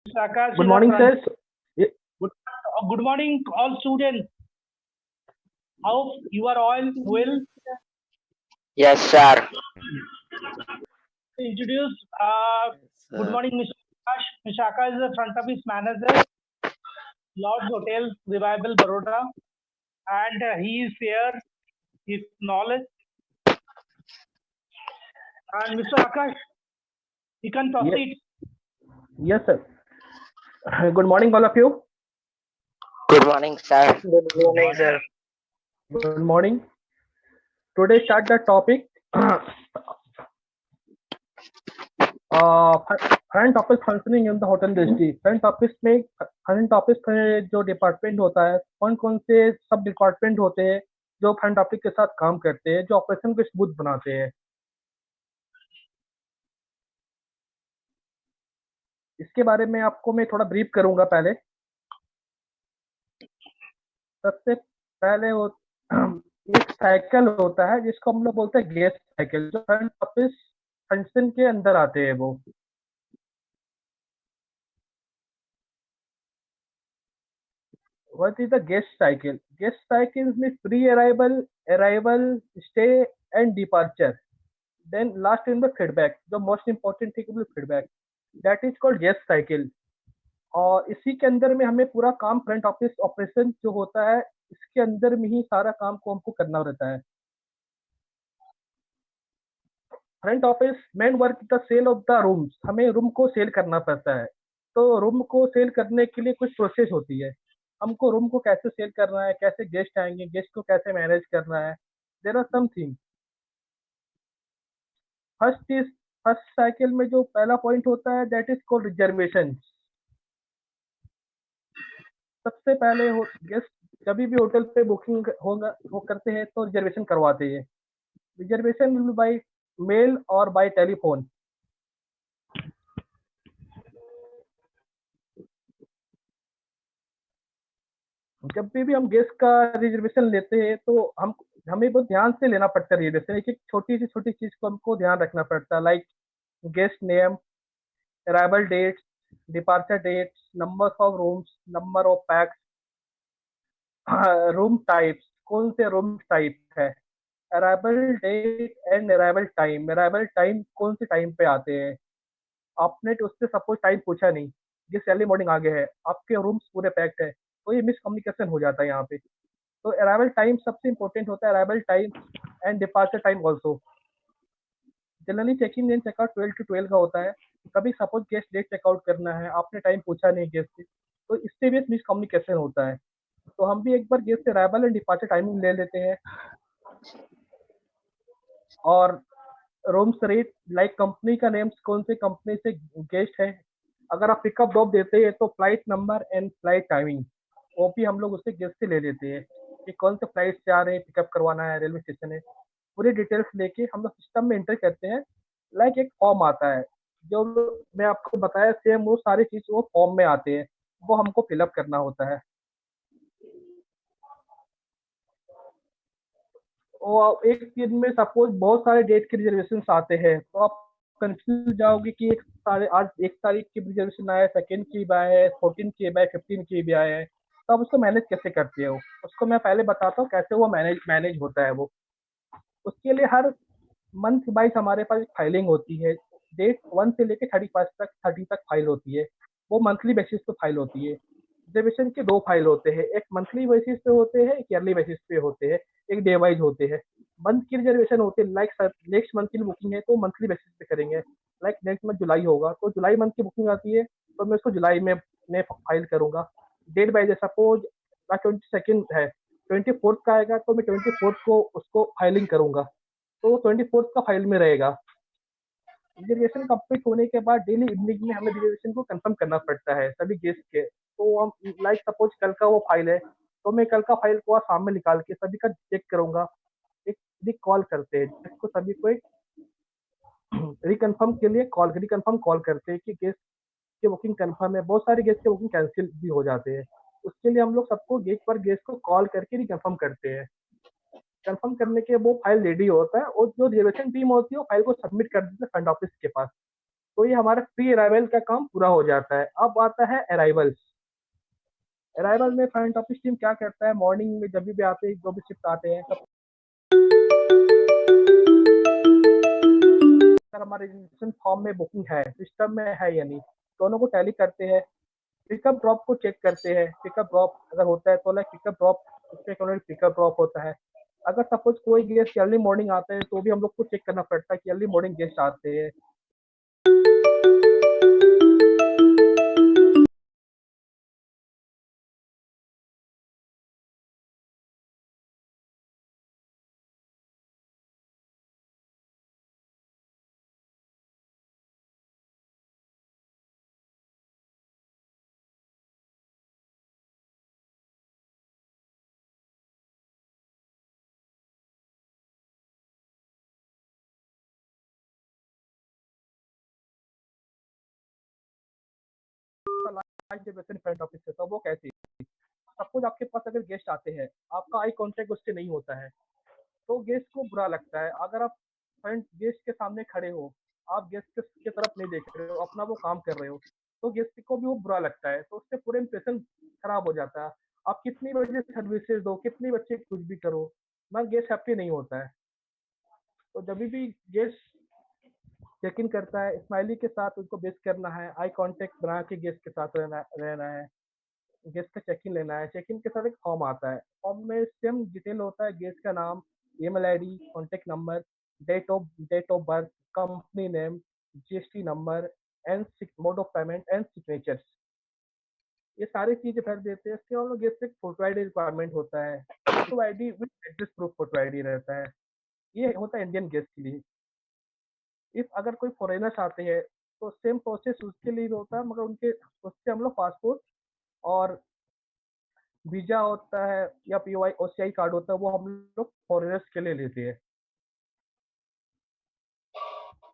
Akash Good is a morning, front. sir. Ye- Good morning, all students. Hope you are all well. Yes, sir. Introduce. Good Sir. morning, Mr. Akash. Mr. Akash is the front office manager, Lord's Hotel, Revival, Baroda, and he is here. His knowledge. And Mr. Akash, you can Yes, proceed. yes, sir. Good morning, all of you. Good morning, sir. Good Good morning, morning. sir. Good morning. Today, start the topic. Front office functioning in the hotel industry. Front office में जो department होता है, कौन कौन से सब department होते हैं जो फ्रंट ऑफिस के साथ काम करते हैं, जो ऑपरेशन को स्मूथ बनाते हैं। इसके बारे में आपको मैं थोड़ा ब्रीफ करूंगा। पहले सबसे पहले वो एक साइकिल होता है जिसको हम लोग बोलते हैं गेस्ट साइकिल, जो फ्रंट ऑफिस फंक्शन के अंदर आते हैं। वो What is the guest cycle? Guest cycle means pre-arrival, arrival, stay, and departure. Then last in the feedback. The most important thing is feedback. That is called guest cycle. और इसी के अंदर में हमें पूरा काम फ्रंट ऑफिस ऑपरेशन जो होता है, इसके अंदर में ही सारा काम को हमको करना रहता है। Front office main work the sale of the rooms. हमें रूम को सेल करना पड़ता है। तो रूम को सेल करने के लिए कुछ प्रोसेस होती है। हमको रूम को कैसे सेल करना है, कैसे गेस्ट आएंगे, गेस्ट को कैसे मैनेज करना है। There are something. First cycle में जो पहला पॉइंट होता है दैट इज कॉल्ड रिजर्वेशन। सबसे पहले गेस्ट जब भी होटल पे बुकिंग होगा वो करते हैं तो रिजर्वेशन करवाते हैं। रिजर्वेशन बाय मेल और बाय टेलीफोन। जब भी हम गेस्ट का रिजर्वेशन लेते हैं तो हमें बहुत ध्यान से लेना पड़ता है रिजर्वेशन। एक एक छोटी चीज को हमको ध्यान रखना पड़ता है, like guest name, arrival dates, departure dates, number of rooms, number of pax, room types, कौन से रूम टाइप है, arrival date and arrival time. Arrival time कौन से टाइम पे आते हैं। आपने तो उससे सपोज टाइम पूछा नहीं, जिस अर्ली मॉर्निंग आ गए हैं, आपके रूम्स पूरे पैक्ड है, तो ये मिसकम्युनिकेशन हो जाता है यहाँ पे। तो अराइवल टाइम सबसे इंपॉर्टेंट होता है, arrival time and departure time also. Generally check in and checkout 12 to 12 का होता है। कभी सपोज गेस्ट लेट चेकआउट करना है, आपने टाइम पूछा नहीं गेस्ट से, तो इससे भी मिसकम्युनिकेशन होता है। तो हम भी एक बार गेस्ट से अराइवल एंड डिपार्चर टाइमिंग ले लेते हैं। और रूम्स रेट, लाइक कंपनी का नेम्स, कौन से कंपनी से गेस्ट है। अगर आप पिकअप ड्रॉप देते हैं तो flight number and flight timing वो भी हम लोग उससे गेस्ट से ले लेते हैं कि कौन से फ्लाइट से आ रहे हैं, पिकअप करवाना है, रेलवे स्टेशन है। पूरी डिटेल्स लेके हम लोग सिस्टम में एंटर करते हैं। लाइक एक फॉर्म आता है जो मैं आपको बताया, सेम वो सारी चीज वो फॉर्म में आते हैं, वो हमको फिलअप करना होता है। और एक दिन में सपोज बहुत सारे डेट के रिजर्वेशन आते हैं तो आप कंफ्यूज जाओगे कि एक साढ़े आज 1 तारीख की रिजर्वेशन आया है, सेकेंड की भी आया है, 14 की भी आया है, 15 की भी आया है। तो आप उसको मैनेज कैसे करते हो, उसको मैं पहले बताता हूँ कैसे वो मैनेज होता है। वो उसके लिए हर मंथ वाइज हमारे पास फाइलिंग होती है। डेट 1 से लेकर 30 तक फाइल होती है। वो मंथली बेसिस पे फाइल होती है। रिजर्वेशन के 2 फाइल होते हैं, एक मंथली बेसिस पे होते हैं, एक ईयरली बेसिस पे होते हैं, एक डे वाइज होते हैं। मंथ की रिजर्वेशन होती है, लाइक नेक्स्ट मंथ की बुकिंग है तो मंथली बेसिस पे करेंगे। लाइक नेक्स्ट मंथ जुलाई होगा तो जुलाई मंथ की बुकिंग आती है तो मैं उसको जुलाई में फाइल करूंगा। डेट वाइज सपोज 22 है, 24 का आएगा तो मैं 24 को उसको फाइलिंग करूंगा, तो 24 का फाइल में रहेगा। रिजर्वेशन कंप्लीट होने के बाद डेली इवनिंग में हमें रिजर्वेशन को कंफर्म करना पड़ता है सभी गेस्ट के। तो हम लाइक सपोज कल का वो फाइल है तो मैं कल का फाइल को आज सामने निकाल के सभी का चेक करूंगा। एक कॉल करते हैं जिसको सभी को एक रिकन्फर्म के लिए रिकन्फर्म कॉल करते हैं कि गेस्ट की बुकिंग कंफर्म है। बहुत सारे गेस्ट के बुकिंग कैंसिल भी हो जाते हैं, उसके लिए हम लोग सबको गेट पर गेस्ट को कॉल करके रिकन्फर्म करते हैं। कंफर्म करने के वो फाइल रेडी होता है और जो रिजर्वेशन टीम होती है वो फाइल को सबमिट कर देती है फ्रंट ऑफिस के पास। तो ये हमारा प्री अराइवल का काम पूरा हो जाता है। अब आता है अराइवल। अराइवल में फ्रंट ऑफिस टीम क्या करता है, मॉर्निंग में जब भी आते हैं, जो भी शिफ्ट आते हैं, सब अगर हमारे रजिस्ट्रेशन फॉर्म में बुकिंग है, सिस्टम में है या नहीं, दोनों को टैली करते हैं। पिकअप ड्रॉप को चेक करते हैं, पिकअप ड्रॉप अगर होता है तो लाइक पिकअप ड्रॉप, उसमें पिकअप ड्रॉप होता है। अगर सपोज कोई गेस्ट अर्ली मॉर्निंग आता है तो भी हम लोग को चेक करना पड़ता है कि अर्ली मॉर्निंग गेस्ट आते हैं। फ्रंट ऑफिस से तो वो कैसे, सपोज आपके पास अगर गेस्ट आते हैं, आपका आई कॉन्टेक्ट उससे नहीं होता है, तो गेस्ट को बुरा लगता है। अगर आप फ्रंट गेस्ट के सामने खड़े हो, आप गेस्ट के तरफ नहीं देख रहे हो, अपना वो काम कर रहे हो, तो गेस्ट को भी वो बुरा लगता है, तो उससे पूरा इंप्रेशन खराब हो जाता है। आप कितनी बजे सर्विसेज दो, कितनी बच्चे कुछ भी करो, मगर गेस्ट हैप्पी नहीं होता है। तो जब भी गेस्ट चेक इन करता है, स्माइली के साथ उनको बेस करना है, आई कांटेक्ट बना के गेस्ट के साथ रहना है, गेस्ट का चेक इन लेना है। चेक इन के साथ एक फॉर्म आता है, फॉर्म में सेम डिटेल होता है, गेस्ट का नाम, email ID, contact number, date of birth, company name, GST number, and mode of payment and signatures, ये सारी चीजें भर देते हैं। इसके बाद गेस्ट एक फोटो आईडी रिक्वायरमेंट होता है, photo ID with address proof photo ID रहता है। ये होता है इंडियन गेस्ट के लिए। इफ अगर कोई फॉरेनर्स आते हैं तो सेम प्रोसेस उसके लिए भी होता है, मगर उनके उससे हम लोग पासपोर्ट और वीजा होता है या पीओआई ओसीआई कार्ड होता है, वो हम लोग फॉरेनर्स के लिए लेते हैं।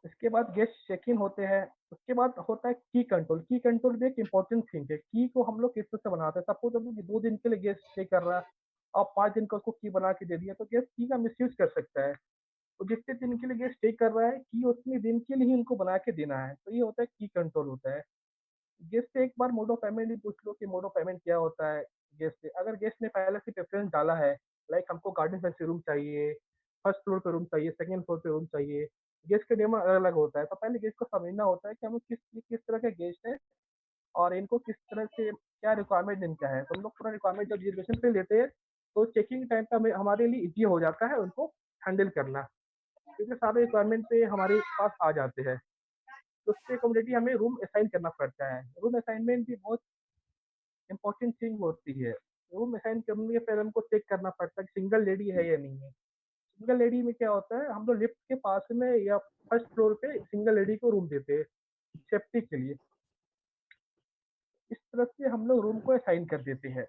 इसके बाद गेस्ट चेक इन होते हैं। उसके बाद होता है की कंट्रोल। की कंट्रोल भी एक इम्पोर्टेंट थिंग है। की को हम लोग किस तरह से बनाते हैं, सपोज अभी 2 दिन के लिए गेस्ट स्टे कर रहा है, आप 5 दिन का उसको की बना के दे दिया, तो गेस्ट की का मिसयूज कर सकता है। तो जितने दिन के लिए गेस्ट स्टे कर रहा है, की उतने दिन के लिए ही उनको बना के देना है। तो ये होता है की कंट्रोल होता है। गेस्ट से एक बार मोड ऑफ पेमेंट ही पूछ लो कि मोड ऑफ पेमेंट क्या होता है गेस्ट से। अगर गेस्ट ने पहले से प्रेफरेंस डाला है, लाइक हमको गार्डन फैंसी रूम चाहिए, फर्स्ट फ्लोर पे रूम चाहिए, सेकंड फ्लोर पे रूम चाहिए, गेस्ट का डिमांड अलग अलग होता है, तो पहले गेस्ट को समझना होता है कि हम किस तरह के गेस्ट है और इनको किस तरह से क्या रिक्वायरमेंट इनका है। तो हम लोग पूरा रिक्वायरमेंट जब रिजर्वेशन पे लेते हैं तो चेकिंग टाइम पे हमारे लिए इजी हो जाता है उनको हैंडल करना, क्योंकि सारे रिक्वायरमेंट पे हमारे पास आ जाते हैं। तो उससे अकोमोडेटली हमें रूम असाइन करना पड़ता है। रूम असाइनमेंट भी बहुत इंपॉर्टेंट थिंग होती है। रूम असाइन करने के पहले हमको चेक करना पड़ता है कि सिंगल लेडी है या नहीं है। सिंगल लेडी में क्या होता है, हम लोग लिफ्ट के पास में या फर्स्ट फ्लोर पे सिंगल लेडी को रूम देते हैं सेफ्टी के लिए। इस तरह से हम लोग रूम को असाइन कर देते हैं।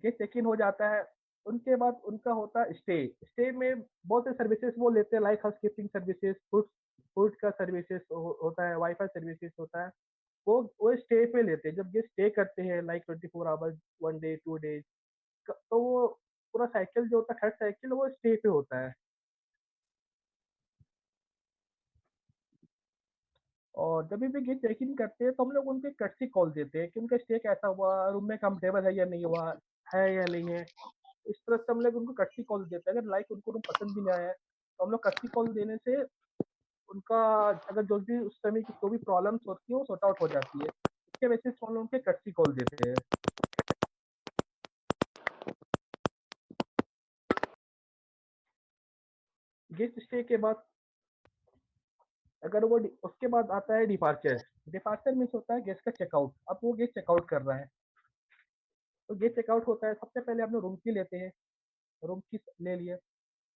ये चेक इन हो जाता है। उनके बाद उनका होता है स्टे। स्टे में बहुत से सर्विसेज वो लेते हैं, like house keeping services, food food का सर्विसेज होता है, वाईफाई सर्विसेज होता है। वो स्टे पे लेते हैं। जब ये स्टे करते हैं लाइक 24 आवर्स, 1 डे 2 डेज, तो वो पूरा साइकिल जो होता है, थर्ड साइकिल, वो स्टे पे होता है। और जब भी ये चेक इन करते हैं तो हम लोग उनको एक कर्सी कॉल देते हैं कि उनका स्टे कैसा हुआ, रूम में कंफर्टेबल है या नहीं हुआ, है या नहीं है। इस तरह से हम लोग उनको कर्सी कॉल देते हैं। अगर लाइक उनको रूम पसंद भी नहीं आया है तो हम लोग कर्सी कॉल देने से उनका, अगर जो भी उस समय की जो भी प्रॉब्लम्स होती है वो सॉर्ट आउट हो जाती है। इसके बेसिस पे हम लोग उनके कर्सी कॉल देते हैं। गेस्ट स्टे के बाद अगर वो उसके बाद आता है डिपार्चर। डिपार्चर मीन्स होता है गेस्ट का चेकआउट। अब वो गेस्ट चेकआउट कर रहा है, तो गेस्ट चेकआउट होता है। सबसे पहले हम लोग रूम की लेते हैं, रूम की ले लिए।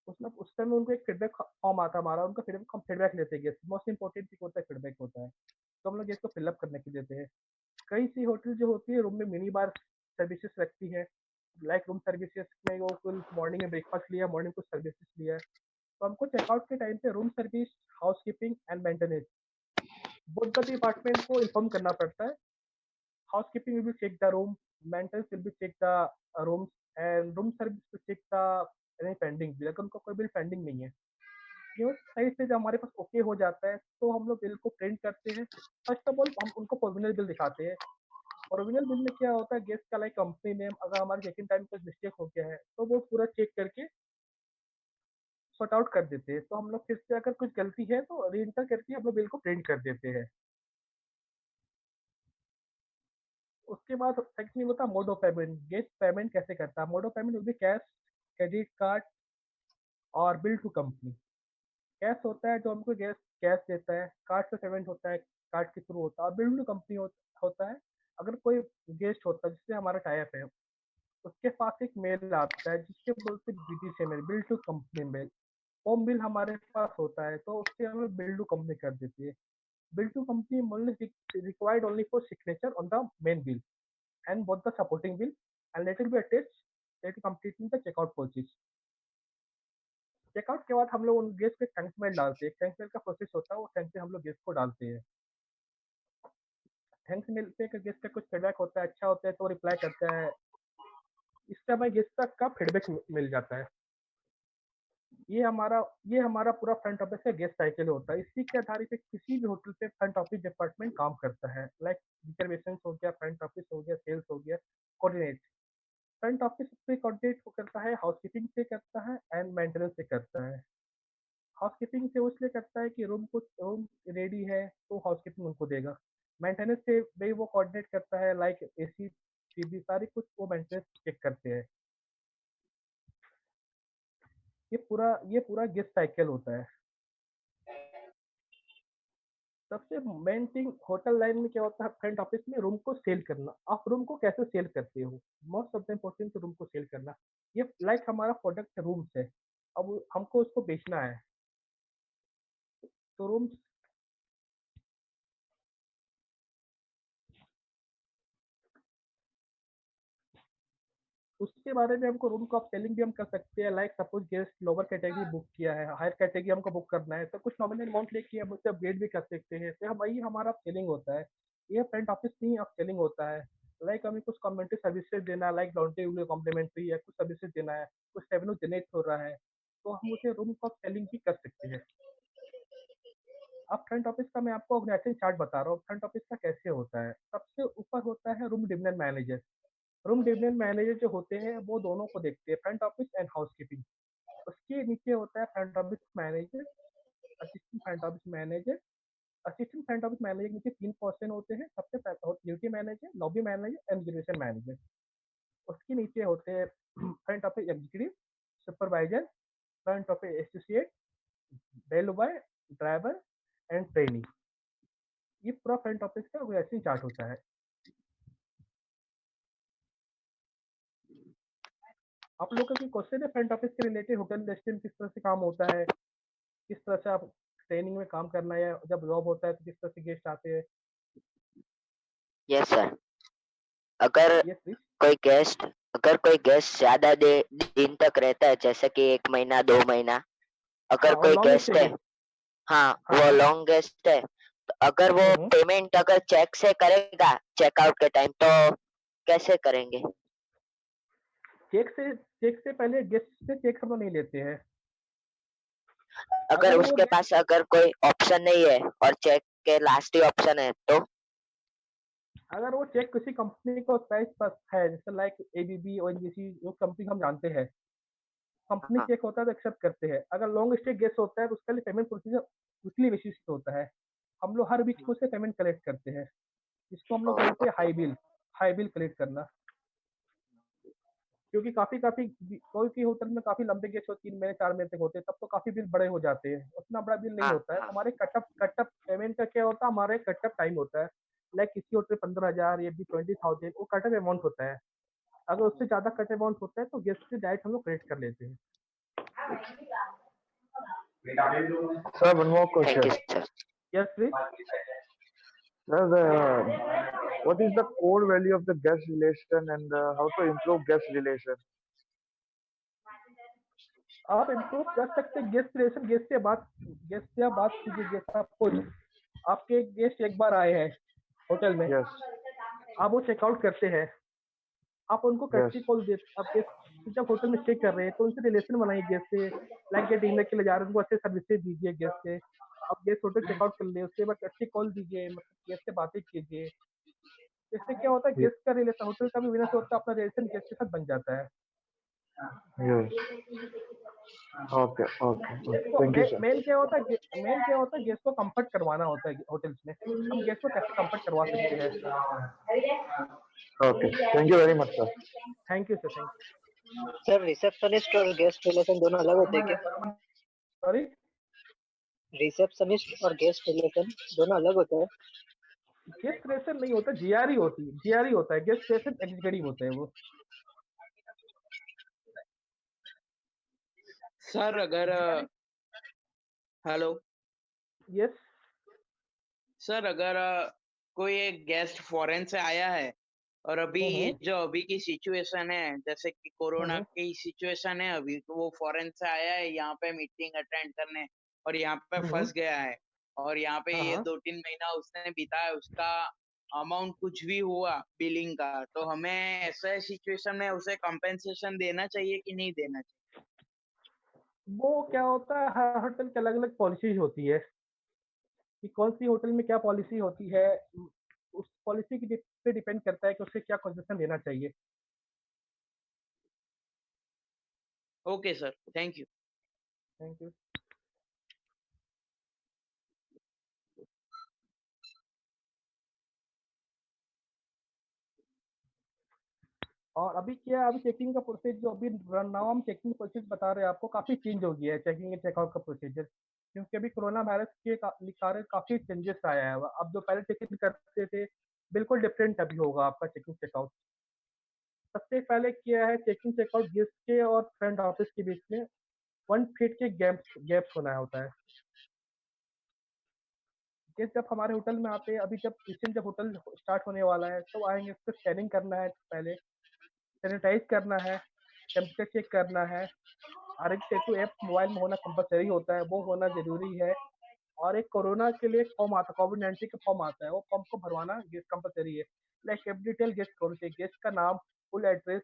उसमें उस टाइम में उनको एक फीडबैक फॉर्म आता है हमारा, उनका फीडबैक लेते हैं। गेस्ट मोस्ट इंपॉर्टेंट चीज होता है फीडबैक होता है, तो हम लोग गेस्ट को फिलअप करने के देते हैं। कई सी होटल जो होती है रूम में मिनी बार सर्विसेज रखती है, लाइक रूम सर्विसेज में वो कुल मॉर्निंग में ब्रेकफास्ट लिया, मॉर्निंग कुछ सर्विसेज लिया, तो हमको चेकआउट के टाइम पे room service, house keeping and maintenance both the department को इन्फॉर्म करना पड़ता है। Housekeeping will check the room, maintenance will be check the rooms, and room service will check the any pending bill, अगर उनका कोई bill pending नहीं है, ये सही से जब हमारे पास ओके हो जाता है तो हम लोग बिल को प्रिंट करते हैं। फर्स्ट ऑफ ऑल हम उनको प्रोविजनल बिल दिखाते हैं। प्रोविजनल बिल में क्या होता है, गेस्ट का लाइक कंपनी नेम, अगर हमारे चेक-इन टाइम कुछ मिस्टेक हो गया है तो वो पूरा चेक करके सॉर्ट आउट कर देते हैं। तो हम लोग फिर से अगर कुछ गलती है तो रीएंटर करके हम लोग बिल को प्रिंट कर देते हैं। उसके बाद सेकंड होता है mode of payment. Guest payment कैसे करता है? Mode of payment will be cash, credit card और बिल टू कंपनी। कैश होता है जो हमको गेस्ट कैश देता है, कार्ड से पेमेंट होता है, कार्ड के थ्रू होता है, और बिल टू कंपनी होता है अगर कोई गेस्ट होता है जिससे हमारा टाई अप है, उसके पास एक मेल आता है जिसके बोलते हैं BTC mail, bill to company mail. वो बिल हमारे पास होता है तो उससे हमें बिल टू कंपनी कर देती है। Bill to company only required only for signature on the main bill and both the supporting bill and later be attached later completing the checkout purchase। Checkout के बाद हम लोग उन गेस्ट पे thanks mail डालते हैं। थैंक्स मेल का process होता है, वो थैंक्स मेल हम लोग गेस्ट को डालते हैं। थैंक्स मेल पे गेस्ट का कुछ फीडबैक होता है, अच्छा होता है तो रिप्लाई करता है। इससे हमें गेस्ट तक का फीडबैक मिल जाता है। ये हमारा पूरा फ्रंट ऑफिस का गेस्ट साइकिल होता है। इसी के आधार पे किसी भी होटल पे फ्रंट ऑफिस डिपार्टमेंट काम करता है, लाइक रिजर्वेशन हो गया, फ्रंट ऑफिस हो गया, सेल्स हो गया, कोऑर्डिनेट। फ्रंट ऑफिस से कोऑर्डिनेट करता है, हाउसकीपिंग से करता है एंड मेंटेनेंस से करता है। हाउसकीपिंग से वो इसलिए करता है कि रूम रेडी है तो हाउसकीपिंग उनको देगा। मेंटेनेंस से भाई वो कोऑर्डिनेट करता है, लाइक एसी टीवी सारी कुछ वो मेंटेनेंस चेक करते हैं। ये पूरा गेस्ट साइकिल होता है। सबसे मेन थिंग होटल लाइन में क्या होता है, फ्रंट ऑफिस में रूम को सेल करना। आप रूम को कैसे सेल करते हो? Most of the important room को सेल करना। ये लाइक हमारा प्रोडक्ट रूम्स है, अब हमको उसको बेचना है तो रूम उसके बारे में हमको रूम को आप सेलिंग भी हम कर सकते हैं। Like suppose guest lower category book किया है, हायर कैटेगरी हमको बुक करना है तो कुछ नॉमिनल अमाउंट लेके हम उससे अपग्रेड भी कर सकते हैं। तो वही हमारा सेलिंग होता है। ये फ्रंट ऑफिस नहीं अब सेलिंग होता है। लाइक हमें कुछ कम्युनिटी सर्विसेज देना है, लाइक लॉन्ड्री कॉम्प्लीमेंट्री है, कुछ सर्विसेज देना है, कुछ रेवेन्यू जनरेट हो रहा है तो हम उसे रूम को सेलिंग भी कर सकते हैं। अब फ्रंट ऑफिस का मैं आपको ऑर्गेनाइजेशन चार्ट बता रहा हूँ, फ्रंट ऑफिस का कैसे होता है। सबसे ऊपर होता है room division manager. Room division manager जो होते हैं वो दोनों को देखते हैं, फ्रंट ऑफिस एंड हाउसकीपिंग। उसके नीचे होता है front office manager, assistant front office manager. Assistant front office manager के नीचे 3 पर्सन होते हैं। सबसे पहले होता है duty manager, lobby manager and reservation manager. उसके नीचे होते हैं front office executive, supervisor, front office associate, bell boy, driver and trainee. ये पूरा फ्रंट ऑफिस का ऑर्गेनाइजेशन चार्ट होता है। आप लोगों का कोई क्वेश्चन है फ्रंट ऑफिस के रिलेटेड? होटल इंडस्ट्री में किस तरह से काम होता है, किस तरह से आप ट्रेनिंग में काम करना है, जब जॉब होता है तो किस तरह से गेस्ट आते हैं? Yes sir. अगर यस प्लीज। अगर कोई गेस्ट ज्यादा दिन तक रहता है, जैसे कि 1 महीना 2 महीना, अगर हाँ, और कोई लॉन्ग गेस्ट स्टे है, गेस्ट। हाँ हाँ वो हाँ। लॉन्ग गेस्ट है, तो अगर वो हम्म। पेमेंट अगर चेक से करेगा चेकआउट के टाइम, तो कैसे करेंगे? चेक से पहले गेस्ट से चेक हम लोग नहीं लेते हैं। अगर अगर वो उसके पास अगर कोई ऑप्शन नहीं है और चेक के लास्ट ही ऑप्शन है तो? अगर वो चेक किसी कंपनी को प्राइस पर है, जैसे लाइक एबीबी और ओएनजीसी, जो कंपनी हम जानते हैं, कंपनी हाँ चेक होता है तो एक्सेप्ट करते हैं। अगर लॉन्ग स्टे गेस्ट होता है तो उसके लिए पेमेंट प्रोसीजर वीकली बेसिस पे होता है। हम लोग हर वीक को से पेमेंट कलेक्ट करते हैं, इसको हम लोग बोलते हैं हाई बिल कलेक्ट करना। क्योंकि काफी काफी कोई की होटल में काफी लंबे गेस्ट हो, 3 महीने 4 महीने तक होते हैं, तब तो काफी बिल बड़े हो जाते हैं। उतना बड़ा बिल नहीं हाँ होता है। हाँ हमारे कटअप पेमेंट का क्या होता है, हमारे कटअप टाइम होता है। लाइक किसी होटल 15,000 या भी 20,000 वो कटअप अमाउंट होता है। अगर उससे ज्यादा कट अमाउंट होता है तो गेस्ट से डायरेक्ट हम लोग क्रेडिट कर लेते हैं। Sir, one more thank question. You sir. Yes please. Sir, what is the core value of the guest relation and how to improve guest relation? आप इम्प्रूव कर सकते हैं गेस्ट रिलेशन। गेस्ट से आप बात कीजिए। गेस्ट आपको, आपके गेस्ट एक बार आए हैं होटल में, Yes, आप वो चेकआउट करते हैं, आप उनको yes, कर्सी कॉल देते, आप जब होटल में स्टे कर रहे हैं तो उनसे रिलेशन बनाइए गेस्ट से, लाइक ये डिनर के लिए जा रहे हैं उनको अच्छे सर्विसेज दीजिए गेस्ट से। अब गेस्ट होटल चेकआउट कर ले उसके बाद अच्छी कॉल दीजिए, मतलब गेस्ट से बातें कीजिए। इससे क्या होता है Ye- गेस्ट का रिलेशन होटल का भी बिजनेस होता है, अपना रिलेशन गेस्ट के साथ बन जाता है। Yes. Okay. Okay. Okay. Guest को Thank you, sir. मेन क्या होता है गेस्ट को कंफर्ट करवाना होता है होटल्स में। हम गेस्ट को कैसे कंफर्ट करवा सकते हैं। Okay. Thank you very much, sir. Thank you sir, thank sir receptionist और गेस्ट रिलेशन दोनों अलग होते हैं क्या? यू। सॉरी, रिसेप्शनिस्ट और गेस्ट रिलेशन दोनों अलग होते हैं? गेस्ट रिलेशन नहीं होता, जीआरई होती है, जीआरई होता है, गेस्ट रिलेशन एग्जीक्यूटिव होते हैं वो। सर अगर हेलो यस। सर अगर कोई एक गेस्ट फॉरेन से आया है और अभी ये जो अभी की सिचुएशन है जैसे कि कोरोना की सिचुएशन है अभी, तो वो फॉरेन से आया है यहाँ पे मीटिंग अटेंड करने और यहाँ पे फंस गया है और यहाँ पे ये 2-3 महीना उसने बिताया, उसका अमाउंट कुछ भी हुआ बिलिंग का, तो हमें ऐसे सिचुएशन में उसे कंपेंसेशन देना चाहिए कि नहीं देना चाहिए? वो क्या होता है, हर होटल की अलग अलग पॉलिसीज होती है कि कौन सी होटल में क्या पॉलिसी होती है। उस पॉलिसी की पे डिपेंड करता है कि उसे क्या कंसेशन देना चाहिए। Okay sir, thank you. Thank you. और अभी क्या, अभी चेकिंग का प्रोसेस जो अभी नाउ हम चेकिंग प्रोसेस बता रहे हैं आपको, काफ़ी चेंज हो गया है चेकिंग एंड चेकआउट का प्रोसीजर, क्योंकि अभी कोरोना वायरस के कारण काफ़ी चेंजेस आया है। अब जो पहले चेकिंग करते थे बिल्कुल डिफरेंट अभी होगा आपका चेकिंग चेकआउट। सबसे पहले क्या है, चेकिंग चेकआउट गेस्ट के और फ्रंट ऑफिस के बीच में 1 फीट के गैप्स होना होता है। गेस्ट जब हमारे होटल में आते हैं, अभी जब रिसेंट जब होटल स्टार्ट होने वाला है तो आएंगे, उसको स्कैनिंग करना है, पहले सैनिटाइज करना है, टेम्परेचर चेक करना है। आरोग्य सेतु ऐप मोबाइल में होना कंपलसरी होता है, वो होना जरूरी है। और एक कोरोना के लिए फॉर्म आता है, कोविड-19 का फॉर्म आता है, वो फॉर्म को भरवाना गेस्ट कंपलसरी है। लाइक एवरी डिटेल गेस्ट होनी चाहिए, गेस्ट का नाम, full address,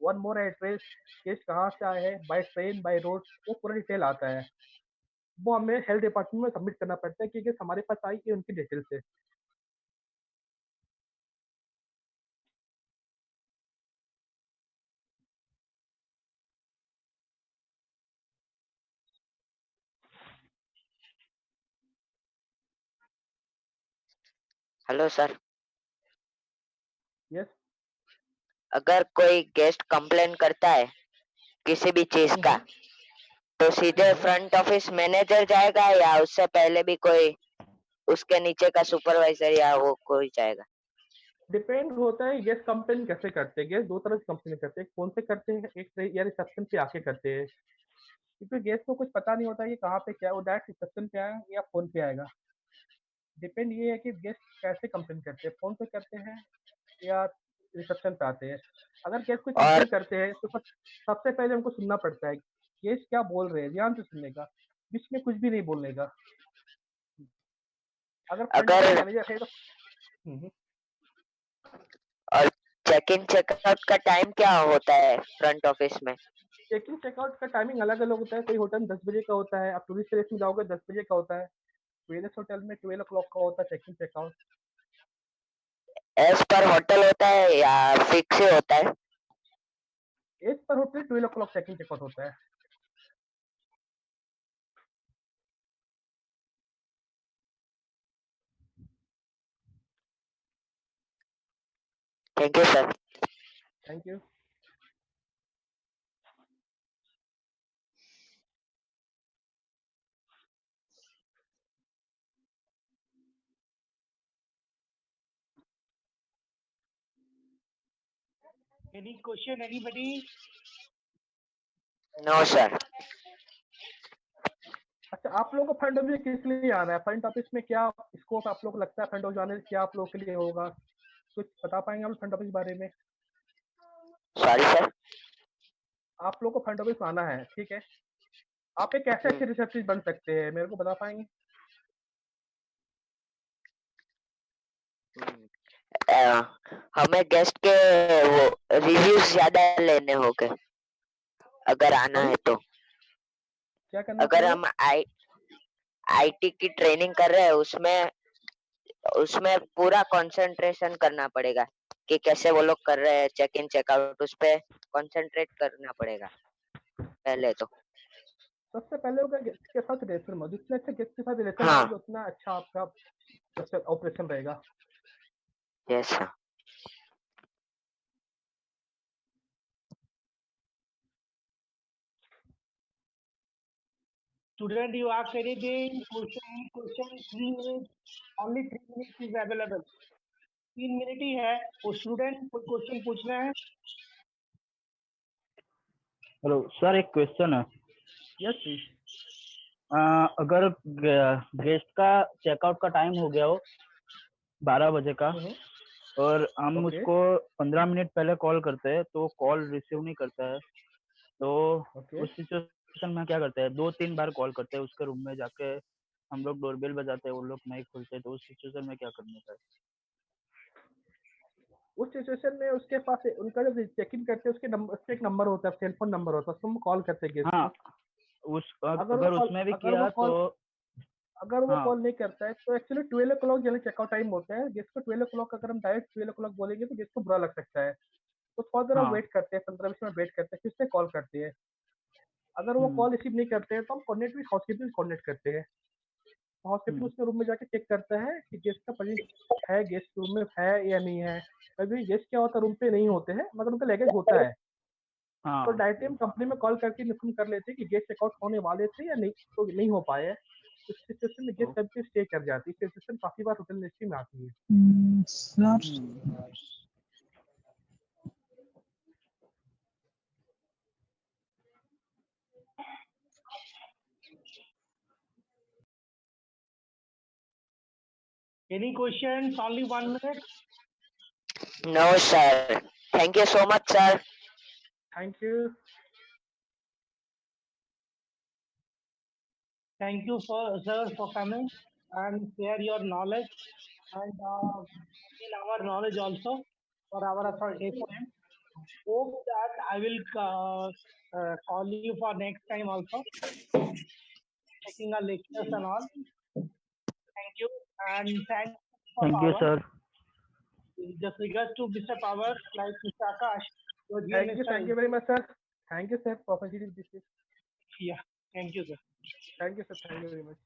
one more address, guest कहाँ से आए हैं, बाय ट्रेन, बाय रोड, वो पूरा डिटेल आता है। वो हमें हेल्थ डिपार्टमेंट में सबमिट करना पड़ता है कि गेस्ट हमारे पास आई ये उनकी डिटेल्स है। Hello sir, yes. अगर कोई गेस्ट कंप्लेन करता है किसी भी चीज का, तो सीधे फ्रंट ऑफिस मैनेजर जाएगा या उससे पहले भी कोई उसके नीचे का सुपरवाइजर या वो कोई जाएगा? डिपेंड होता है गेस्ट कंप्लेन कैसे करते हैं। गेस्ट दो तरह से कंप्लेन करते हैं, फोन से करते हैं, एक या रिसेप्शन पे आके करते हैं। क्योंकि गेस्ट को कुछ पता नहीं होता कि कहाँ पे क्या है, वो डायरेक्ट रिसेप्शन पे आएगा या फोन पे आएगा। डिपेंड ये है कि गेस्ट कैसे कंप्लेन करते हैं, फोन पे करते हैं या रिसेप्शन पे आते हैं। अगर गेस्ट कोई और कंप्लेन करते हैं तो सबसे पहले हमको सुनना पड़ता है गेस्ट क्या बोल रहे हैं, ध्यान से सुनने का, बीच में कुछ भी नहीं बोलने का। अगर फ्रंट ऑफिस अगर मैनेजर है तो और चेक इन चेकआउट का टाइम क्या होता है फ्रंट ऑफिस में? चेक इन चेकआउट का टाइमिंग अलग अलग होता है। कोई होटल में 10 बजे का होता है, आप टूरिस्ट प्लेस में जाओगे 10 बजे का होता है। वेलनेस होटल में 12 o'clock का होता है check in checkout. As per hotel होता है या फिक्स ही होता है? As per hotel 12 o'clock check in checkout होता है। Thank you sir. Thank you. Any question, anybody? No sir. अच्छा, आप लोगों को फ्रंट ऑफिस किस लिए आना है? फ्रंट ऑफिस में क्या स्कोप आप लोग को लगता है फ्रंट ऑफिस आने से क्या आप लोग के लिए होगा? कुछ बता पाएंगे आप फ्रंट ऑफिस के बारे में? Sorry sir. आप लोग को फ्रंट ऑफिस आना है, ठीक है। आप एक कैसे अच्छे रिसेप्शनिस्ट बन सकते हैं, मेरे को बता पाएंगे? हमें गेस्ट के वो रिव्यूज ज्यादा लेने होंगे। अगर आना है तो। क्या करना अगर पड़ेगा? हम आईटी की ट्रेनिंग कर रहे हैं उसमें उसमें पूरा कंसंट्रेशन करना पड़ेगा कि कैसे वो लोग कर रहे हैं चेक इन चेकआउट, उस पे कंसंट्रेट करना पड़ेगा पहले तो। सबसे पहले होगा गेस्ट के साथ रिलेशन में, जितने अच्छे गेस्ट के साथ रिलेशन हाँ। बनाएंगे उतना अच्छा आपका ऑपरेशन रहेगा। Yes sir. Student, you ask anything, question, 3 minutes, only 3 minutes is available. 3 minute ही है। वो स्टूडेंट कोई क्वेश्चन पूछना है? हेलो सर, एक क्वेश्चन है। Yes please. अगर गेस्ट का चेकआउट का टाइम हो गया हो 12 बजे का और हम ओके। उसको 15 मिनट पहले कॉल करते हैं तो कॉल रिसीव नहीं करता है, तो ओके। उस सिचुएशन में क्या करते हैं? 2-3 बार कॉल करते हैं उसके रूम में जाके, हम लोग डोरबेल बजाते हैं, वो लोग नहीं खुलते, तो उस सिचुएशन में क्या करना चाहिए? उस सिचुएशन में उसके पास उनका जब चेक इन करते हैं उसके नंबर, उसका एक नंबर होता है, सेल फोन नंबर होता है, उसको हम कॉल करते हैं गेस्ट हाँ, को। अगर वो उसमें भी अगर किया वो कॉल तो अगर वो हाँ कॉल नहीं करता है तो एक्चुअली 12 o'clock जल्दी चेकआउट टाइम होता है गेस्ट को। 12 o'clock अगर हम डायरेक्ट 12 o'clock बोलेंगे तो गेस्ट को बुरा लग सकता है, तो थोड़ा देर हम हाँ वेट करते हैं, 15-20 मिनट वेट करते हैं, फिर से कॉल करते हैं। अगर वो कॉल रिसीव नहीं करते हैं तो हम कोऑर्डिनेट विद हाउसकीपिंग कोऑर्डिनेट करते हैं। हाउसकीपिंग उसके रूम में जाके चेक करता है कि गेस्ट का प्रेजेंस है, गेस्ट रूम में है या नहीं है। कभी गेस्ट क्या होता है, रूम पे नहीं होते हैं मगर उनका लगेज होता है, तो हाँ डायरेक्टली हम कंपनी में कॉल करके इन्फॉर्म कर लेते हैं कि गेस्ट चेकआउट होने वाले थे या नहीं, तो नहीं हो पाए हैं। इस सिचुएशन में गेस्ट कभी स्टे कर जाती है। सिचुएशन काफी बार होटल इंडस्ट्री में आती है। Any questions? Only 1 minute. No sir, thank you so much sir. Thank you. Thank you sir for coming and share your knowledge and in our knowledge also for our FOM. Hope that I will call you for next time also, taking our lectures and all. Thank you and thanks for thank you Power. Sir. Just regards to Mr. Power, like Mr. Akash, your GM thank style. You very much sir. Thank you sir for facility this. Yeah, thank you sir. Thank you sir, thank you very much.